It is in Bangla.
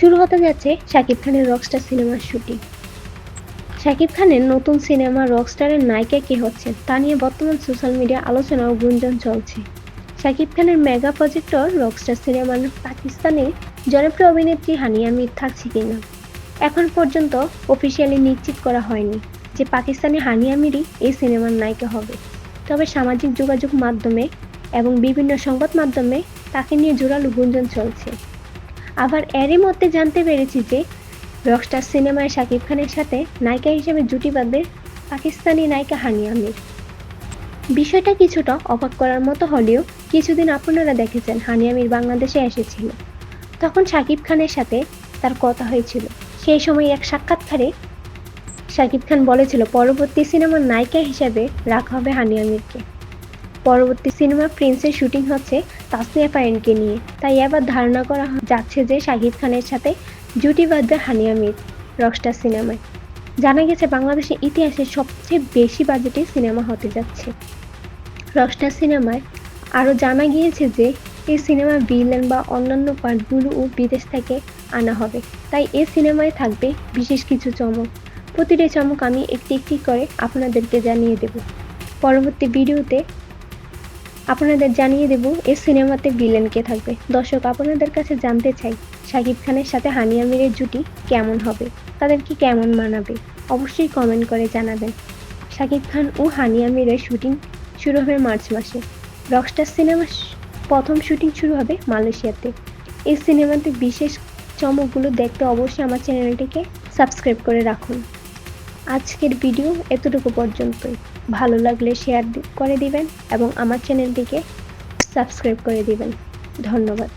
শুরু হতে যাচ্ছে শাকিব খানের রকস্টার সিনেমার শুটিং। শাকিব খানের নতুন সিনেমা রকস্টারের নায়িকা কে হচ্ছেন তা নিয়ে বর্তমান সোশ্যাল মিডিয়া আলোচনা ও গুঞ্জন চলছে। শাকিব খানের মেগা প্রজেক্টর রকস্টার সিনেমার পাকিস্তানে জনপ্রিয় অভিনেত্রী হানিয়া মির থাকছে কিনা এখন পর্যন্ত অফিসিয়ালি নিশ্চিত করা হয়নি যে পাকিস্তানি হানিয়া মিরই এই সিনেমার নায়িকা হবে। তবে সামাজিক যোগাযোগ মাধ্যমে এবং বিভিন্ন সংবাদ মাধ্যমে তাকে নিয়ে জোরালো গুঞ্জন চলছে। আবার এরই মধ্যে জানতে পেরেছি যে রকস্টার সিনেমায় শাকিব খানের সাথে নায়িকা হিসেবে জুটি বাঁধবে পাকিস্তানি নায়িকা হানিয়া মির। বিষয়টা কিছুটা অবাক করার মতো হলেও কিছুদিন আপনারা দেখেছেন হানিয়া মির বাংলাদেশে এসেছিল, তখন শাকিব খানের সাথে তার কথা হয়েছিল। সেই সময় এক সাক্ষাৎকারে শাকিব খান বলেছিল পরবর্তী সিনেমার নায়িকা হিসেবে রাখা হবে হানিয়া মিরকে। পরবর্তী সিনেমা প্রিন্সের শুটিং হচ্ছে তাসনিয়া ফারিনকে নিয়ে, তাই এবার ধারণা করা যাচ্ছে যে শাকিব খানের সাথে জুটি বাঁধবে হানিয়া মির রকস্টার সিনেমায়। জানা গেছে বাংলাদেশের ইতিহাসে সবচেয়ে বেশি বাজেটে সিনেমা হতে যাচ্ছে রকস্টার সিনেমায়। আরও জানা গিয়েছে যে এই সিনেমা ভিলেন বা অন্যান্য পার্টগুলোও বিদেশ থেকে আনা হবে, তাই এই সিনেমায় থাকবে বিশেষ কিছু চমক। প্রতিটি চমক আমি একটি একটি করে আপনাদেরকে জানিয়ে দেব। পরবর্তী ভিডিওতে আপনাদের জানিয়ে দেব এই সিনেমাতে ভিলেন কে থাকবে। দর্শক, আপনাদের কাছে জানতে চাই শাকিব খানের সাথে হানিয়া মিরের জুটি কেমন হবে, তাদেরকে কেমন মানাবে, অবশ্যই কমেন্ট করে জানাবেন। শাকিব খান ও হানিয়া মিরের শুটিং শুরু হবে মার্চ মাসে। রকস্টার সিনেমার প্রথম শুটিং শুরু হবে মালয়েশিয়াতে। এই সিনেমাতে বিশেষ চমকগুলো দেখতে অবশ্যই আমার চ্যানেলটিকে সাবস্ক্রাইব করে রাখুন। আজকের ভিডিও এতটুকু পর্যন্তই। ভালো লাগলে শেয়ার করে দিবেন এবং আমার চ্যানেলটিকে সাবস্ক্রাইব করে দিবেন। ধন্যবাদ।